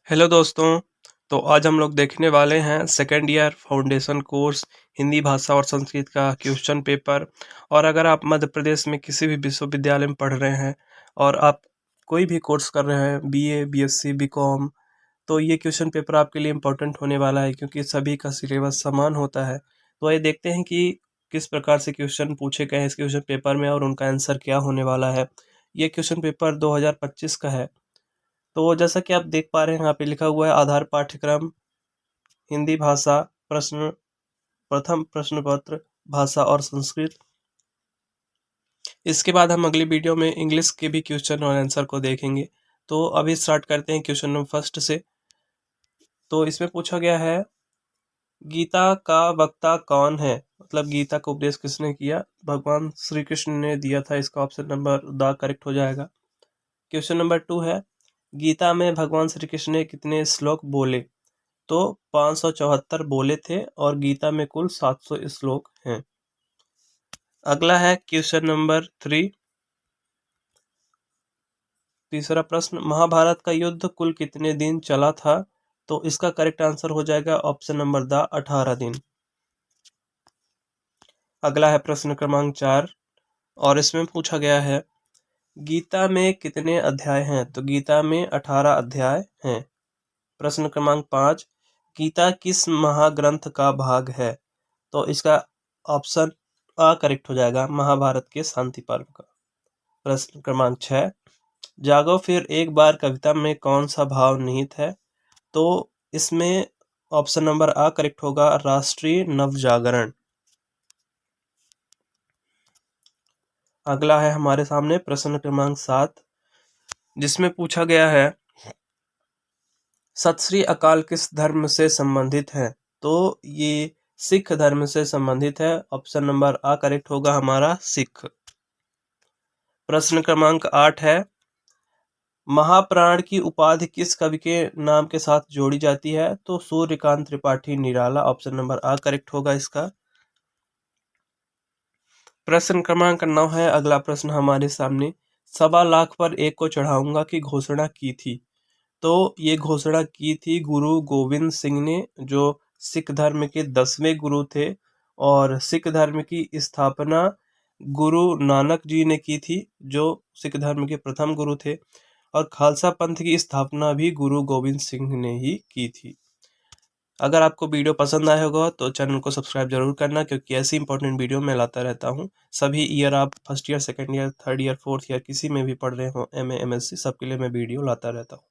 Hello दोस्तों। तो आज हम लोग देखने वाले हैं second year foundation course Hindi भाषा और संस्कृत का क्वेश्चन पेपर। और अगर आप मध्य प्रदेश में किसी भी विश्वविद्यालय में पढ़ रहे हैं और आप कोई भी कोर्स कर रहे हैं, बीए, बीएससी, बीकॉम, तो ये क्वेश्चन पेपर आपके लिए इम्पोर्टेंट होने वाला है क्योंकि सभी का सिलेबस समान होता है। तो आइए देखते हैं कि किस प्रकार से क्वेश्चन पूछे गए हैं इस क्वेश्चन पेपर में और उनका आंसर क्या होने वाला है। ये क्वेश्चन पेपर 2025 का है। तो जैसा कि आप देख पा रहे हैं यहाँ पे लिखा हुआ है आधार पाठ्यक्रम हिंदी भाषा प्रश्न प्रथम प्रश्न पत्र भाषा और संस्कृत। इसके बाद हम अगली वीडियो में इंग्लिश के भी क्वेश्चन और आंसर को देखेंगे। तो अभी स्टार्ट करते हैं क्वेश्चन नंबर फर्स्ट से। तो इसमें पूछा गया है गीता का वक्ता कौन है, मतलब गीता का उपदेश किसने किया। भगवान श्री कृष्ण ने दिया था। इसका ऑप्शन नंबर द करेक्ट हो जाएगा। क्वेश्चन नंबर 2 है गीता में भगवान श्री कृष्ण ने कितने श्लोक बोले। तो 574 बोले थे और गीता में कुल 700 श्लोक हैं। अगला है क्वेश्चन नंबर 3। तीसरा प्रश्न महाभारत का युद्ध कुल कितने दिन चला था। तो इसका करेक्ट आंसर हो जाएगा ऑप्शन नंबर द 18 दिन। अगला है प्रश्न क्रमांक 4 और इसमें पूछा गया है गीता में कितने अध्याय हैं। तो गीता में 18 अध्याय हैं। प्रश्न क्रमांक 5 गीता किस महाग्रंथ का भाग है। तो इसका ऑप्शन अ करेक्ट हो जाएगा, महाभारत के शांति पर्व का। प्रश्न क्रमांक 6 जागो फिर एक बार कविता में कौन सा भाव निहित है। तो इसमें ऑप्शन नंबर अ करेक्ट होगा, राष्ट्रीय नवजागरण। अगला है हमारे सामने प्रश्न क्रमांक 7 जिसमें पूछा गया है सत श्री अकाल किस धर्म से संबंधित है। तो ये सिख धर्म से संबंधित है। ऑप्शन नंबर आ करेक्ट होगा हमारा, सिख। प्रश्न क्रमांक 8 है महाप्राण की उपाधि किस कवि के नाम के साथ जोड़ी जाती है। तो सूर्यकांत त्रिपाठी निराला। ऑप्शन नंबर आ करेक्ट होगा इसका। प्रश्न क्रमांक 9 है अगला प्रश्न हमारे सामने 1.25 लाख पर एक को चढ़ाऊंगा की घोषणा की थी। तो ये घोषणा की थी गुरु गोविंद सिंह ने, जो सिख धर्म के 10वें गुरु थे। और सिख धर्म की स्थापना गुरु नानक जी ने की थी, जो सिख धर्म के प्रथम गुरु थे। और खालसा पंथ की स्थापना भी गुरु गोविंद सिंह ने ही की थी। अगर आपको वीडियो पसंद आया होगा तो चैनल को सब्सक्राइब जरूर करना, क्योंकि ऐसी इंपॉर्टेंट वीडियो मैं लाता रहता हूँ। सभी ईयर आप first year, second year, third year, fourth year किसी में भी पढ़ रहे हो, एमए, एमएससी, सबके लिए मैं वीडियो लाता रहता हूँ।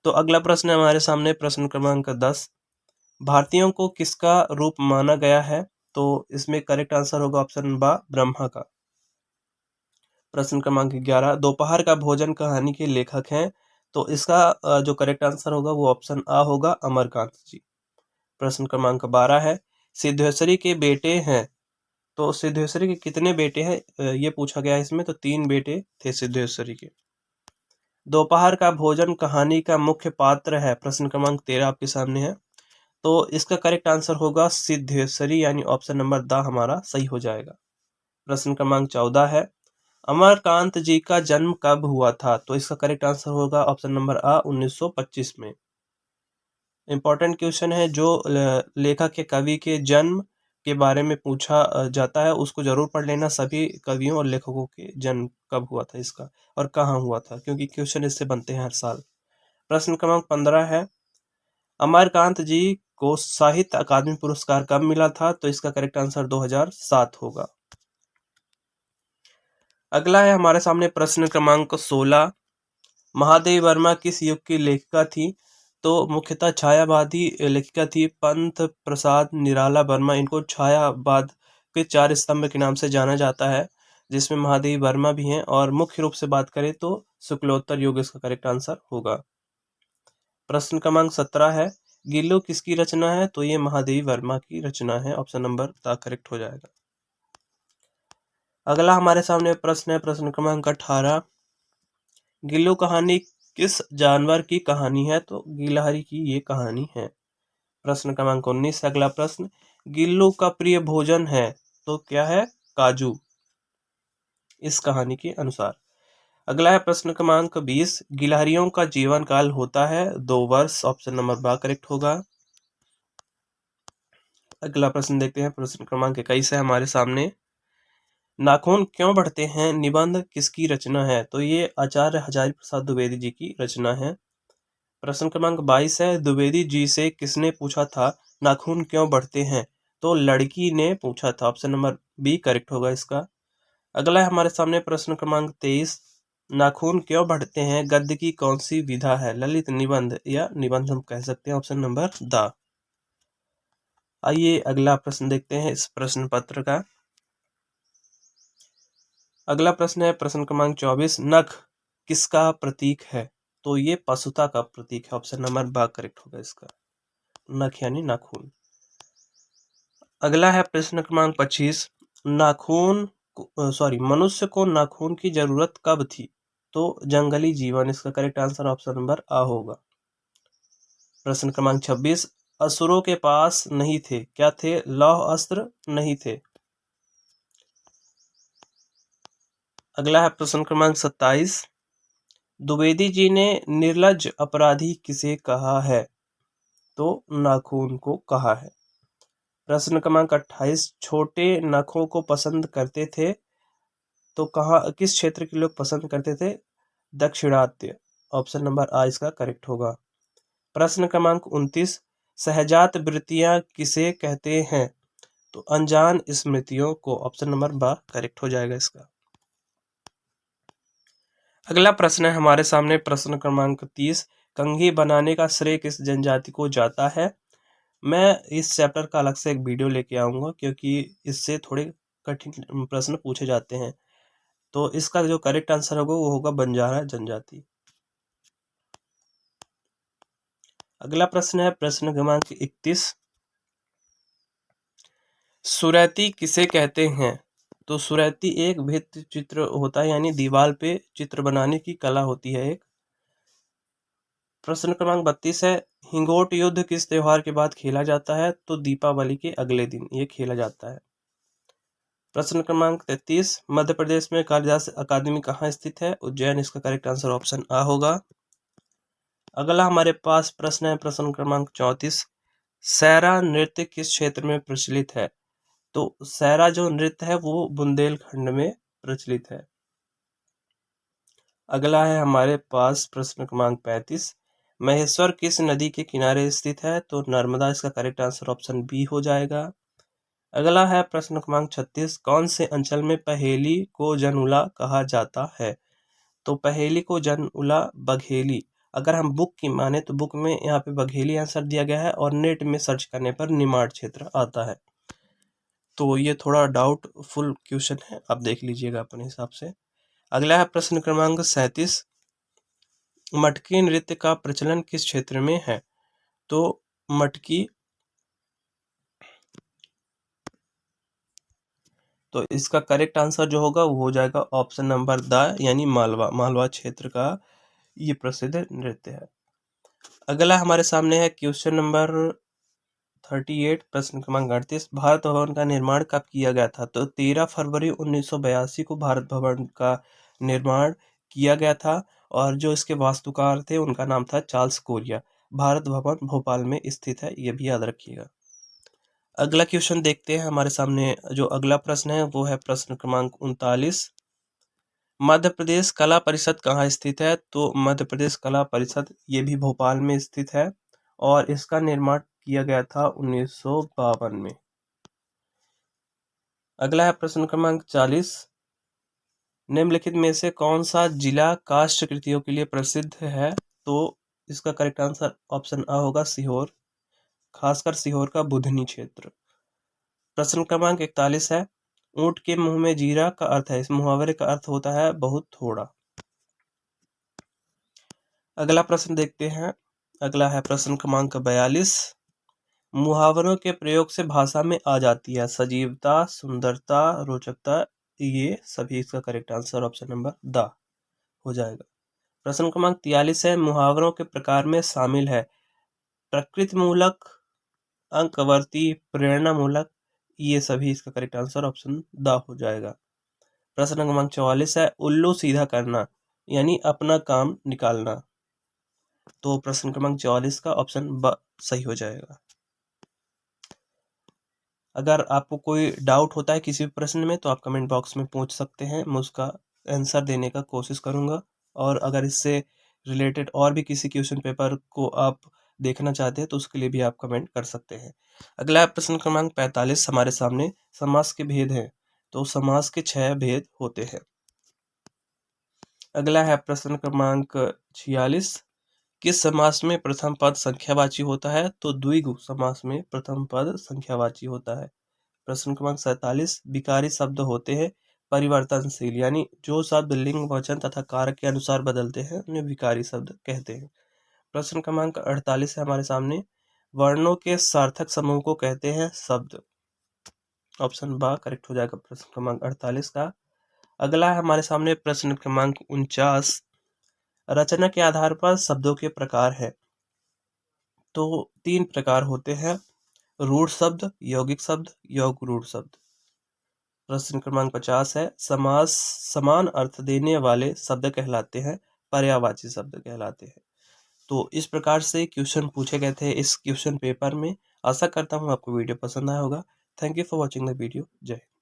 तो अगला प्रश्न है हमारे सामने प्रश्न क्रमांक 10 भारतीयों को किसका रूप माना गया है। तो इसमें करेक्ट आंसर होगा ऑप्शन बा, ब्रह्मा का। प्रश्न क्रमांक 11 दोपहर का भोजन कहानी के लेखक हैं। तो इसका जो करेक्ट आंसर होगा वो ऑप्शन आ होगा, अमरकांत जी। प्रश्न क्रमांक 12 है सिद्धेश्वरी के बेटे हैं। तो सिद्धेश्वरी के कितने बेटे हैं ये पूछा गया है इसमें। तो 3 बेटे थे सिद्धेश्वरी के। दोपहर का भोजन कहानी का मुख्य पात्र है। प्रश्न क्रमांक 13 आपके सामने है। तो इसका करेक्ट आंसर होगा सिद्धेश्वरी, यानी ऑप्शन नंबर द हमारा सही हो जाएगा। प्रश्न क्रमांक 14 है अमरकांत जी का जन्म कब हुआ था। तो इसका करेक्ट आंसर होगा ऑप्शन नंबर आ, 1925 में। इंपॉर्टेंट क्वेश्चन है, जो लेखक के कवि के जन्म के बारे में पूछा जाता है उसको जरूर पढ़ लेना। सभी कवियों और लेखकों के जन्म कब हुआ था इसका और कहाँ हुआ था, क्योंकि क्वेश्चन इससे बनते हैं हर साल। प्रश्न क्रमांक 15 है अमरकांत जी को साहित्य अकादमी पुरस्कार कब मिला था। तो इसका करेक्ट आंसर 2007 होगा। अगला है हमारे सामने प्रश्न क्रमांक 16 महादेवी वर्मा किस युग की लेखिका थी। तो मुख्यतः छायावादी लेखिका थी पंत प्रसाद निराला वर्मा। इनको छायावाद के 4 स्तंभ के नाम से जाना जाता है, जिसमें महादेवी वर्मा भी हैं। और मुख्य रूप से बात करें तो शुक्लोत्तर युग इसका करेक्ट आंसर होगा। प्रश्न क्रमांक 17 है गिल्लू किसकी रचना है। तो ये महादेवी वर्मा की रचना है। ऑप्शन नंबर द करेक्ट हो जाएगा। अगला हमारे सामने प्रश्न है प्रश्न क्रमांक 18 गिल्लू कहानी किस जानवर की कहानी है। तो गिलहरी की ये कहानी है। प्रश्न क्रमांक 19 अगला प्रश्न गिल्लू का प्रिय भोजन है। तो क्या है, काजू, इस कहानी के अनुसार। अगला है प्रश्न क्रमांक 20, गिलहरियों का जीवन काल होता है 2 वर्ष। ऑप्शन नंबर बा करेक्ट होगा। अगला प्रश्न देखते हैं, प्रश्न क्रमांक 21 है हमारे सामने, नाखून क्यों बढ़ते हैं निबंध किसकी रचना है? तो ये आचार्य हजारी प्रसाद द्विवेदी जी की रचना है। प्रश्न क्रमांक 22 है, द्विवेदी जी से किसने पूछा था नाखून क्यों बढ़ते हैं? तो लड़की ने पूछा था। ऑप्शन नंबर बी करेक्ट होगा इसका। अगला है हमारे सामने प्रश्न क्रमांक 23, नाखून क्यों बढ़ते हैं गद्य की कौन सी विधा है? ललित निबंध या निबंध हम कह सकते हैं। Option number the. आइए अगला प्रश्न देखते हैं इस प्रश्न पत्र का। अगला प्रश्न है प्रश्न क्रमांक 24, नख किसका प्रतीक है? तो ये पशुता का प्रतीक है। ऑप्शन नंबर बा करेक्ट होगा इसका, नख यानी नाखून। अगला है प्रश्न क्रमांक 25, मनुष्य को नाखून की जरूरत कब थी? तो जंगली जीवन इसका करेक्ट आंसर ऑप्शन नंबर आ होगा। प्रश्न क्रमांक 26, असुरों के पास नहीं थे, क्या थे? लौह अस्त्र नहीं थे। अगला है प्रश्न क्रमांक 27, द्विवेदी जी ने निर्लज्ज अपराधी किसे कहा है? तो नाखून को कहा है। प्रश्न क्रमांक 28, छोटे नखों को पसंद करते थे, तो किस क्षेत्र के लोग पसंद करते थे? दक्षिणात्य। ऑप्शन नंबर आ इसका करेक्ट होगा। प्रश्न क्रमांक 29, सहजात वृत्तियां किसे कहते हैं? तो अनजान स्मृतियों को। ऑप्शन नंबर बा करेक्ट हो जाएगा इसका। अगला प्रश्न है हमारे सामने प्रश्न क्रमांक 30, कंघी बनाने का श्रेय किस जनजाति को जाता है? मैं इस चैप्टर का अलग से एक वीडियो लेके आऊंगा, क्योंकि इससे थोड़े कठिन प्रश्न पूछे जाते हैं। तो इसका जो करेक्ट आंसर होगा वो होगा बंजारा जनजाति। अगला प्रश्न है प्रश्न क्रमांक 31, सुरैती किसे कहते हैं? तो सुरैती एक भित्ति चित्र होता है, यानी दीवार पे चित्र बनाने की कला होती है एक। प्रश्न क्रमांक 32 है, हिंगोट युद्ध किस त्योहार के बाद खेला जाता है? तो दीपावली के अगले दिन ये खेला जाता है। प्रश्न क्रमांक 33, मध्य प्रदेश में कालिदास अकादमी कहाँ स्थित है? उज्जैन इसका करेक्ट आंसर ऑप्शन आ होगा। अगला हमारे पास प्रश्न है प्रश्न क्रमांक 34, सैरा नृत्य किस क्षेत्र में प्रचलित है? तो सैरा जो नृत्य है वो बुंदेलखंड में प्रचलित है। अगला है हमारे पास प्रश्न क्रमांक 35, महेश्वर किस नदी के किनारे स्थित है? तो नर्मदा इसका करेक्ट आंसर ऑप्शन बी हो जाएगा। अगला है प्रश्न क्रमांक 36, कौन से अंचल में पहेली को जनउला कहा जाता है? तो पहेली को जनउला बघेली। अगर हम बुक की माने तो बुक में यहाँ पे बघेली आंसर दिया गया है, और नेट में सर्च करने पर निमाड़ क्षेत्र आता है। तो ये थोड़ा डाउटफुल क्वेश्चन है, आप देख लीजिएगा अपने हिसाब से। अगला है प्रश्न क्रमांक 37, मटकी नृत्य का प्रचलन किस क्षेत्र में है? तो मटकी, तो इसका करेक्ट आंसर जो होगा वो हो जाएगा ऑप्शन नंबर द, यानी मालवा क्षेत्र का ये प्रसिद्ध नृत्य है। अगला हमारे सामने है क्वेश्चन नंबर 38, प्रश्न क्रमांक 38, भारत भवन का निर्माण कब किया गया था? तो 13 फरवरी 1982 को भारत भवन का निर्माण किया गया था, और जो इसके वास्तुकार थे उनका नाम था चार्ल्स कोरिया। भारत भवन भोपाल में स्थित है, ये भी याद रखिएगा। अगला क्वेश्चन देखते हैं हमारे सामने। जो अगला प्रश्न है वो है प्रश्न क्रमांक 39, मध्य प्रदेश कला परिषद कहाँ स्थित है? तो मध्य प्रदेश कला परिषद ये भी भोपाल में स्थित है, और इसका निर्माण किया गया था 1952 में। अगला है प्रश्न क्रमांक 40, निम्नलिखित में से कौन सा जिला काष्ठ कृतियों के लिए प्रसिद्ध है? तो इसका करेक्ट आंसर ऑप्शन आ होगा सीहोर, खासकर सीहोर का बुधनी क्षेत्र। प्रश्न क्रमांक 41 है, ऊंट के मुंह में जीरा का अर्थ है, इस मुहावरे का अर्थ होता है बहुत थोड़ा। अगला प्रश्न देखते हैं। अगला है प्रश्न क्रमांक 42, मुहावरों के प्रयोग से भाषा में आ जाती है सजीवता, सुंदरता, रोचकता, ये सभी इसका correct answer option number the हो जाएगा। प्रश्न क्रमांक 43 है, मुहावरों के प्रकार में शामिल है प्रकृति मूलक, अंकवर्ती, प्रेरणा मूलक, ये सभी इसका करेक्ट आंसर ऑप्शन द हो जाएगा। प्रश्न क्रमांक 44 है, उल्लू सीधा करना यानी अपना काम निकालना। तो प्रश्न क्रमांक 44 का ऑप्शन ब सही हो जाएगा। अगर आपको कोई डाउट होता है किसी भी प्रश्न में तो आप कमेंट बॉक्स में पूछ सकते हैं, मैं उसका आंसर देने का कोशिश करूंगा। और अगर इससे रिलेटेड और भी किसी क्वेश्चन पेपर को आप देखना चाहते हैं तो उसके लिए भी आप कमेंट कर सकते हैं। अगला प्रश्न क्रमांक 45 हमारे सामने समास के भेद हैं। तो समास के 6 भेद होते हैं। अगला है प्रश्न क्रमांक 46। किस समास में प्रथम पद संख्यावाची होता है? तो द्विगु समास में प्रथम पद संख्यावाची होता है। प्रश्न क्रमांक 47। विकारी शब्द होते हैं परिवर्तनशील, यानी जो शब्द लिंग, वचन तथा कारक के अनुसार बदलते हैं उन्हें विकारी शब्द कहते हैं। प्रश्न क्रमांक 48 है हमारे सामने। वर्णों के सार्थक समूह को कहते हैं शब्द। ऑप्शन बा करेक्ट हो जाएगा प्रश्न क्रमांक 48 का। अगला है हमारे सामने प्रश्न क्रमांक 49। रचना के आधार पर शब्दों के प्रकार है। तो 3 प्रकार होते हैं, रूढ़ शब्द, यौगिक शब्द, योग रूढ़ शब्द। प्रश्न क्रमांक 50 है। समास समान अर्थ देने वाले शब्द कहलाते हैं पर्यायवाची शब्द कहलाते हैं। तो इस प्रकार से क्वेश्चन पूछे गए थे इस क्वेश्चन पेपर में। आशा करता हूँ आपको वीडियो पसंद आया होगा। Thank you for watching the video. जय हिंद।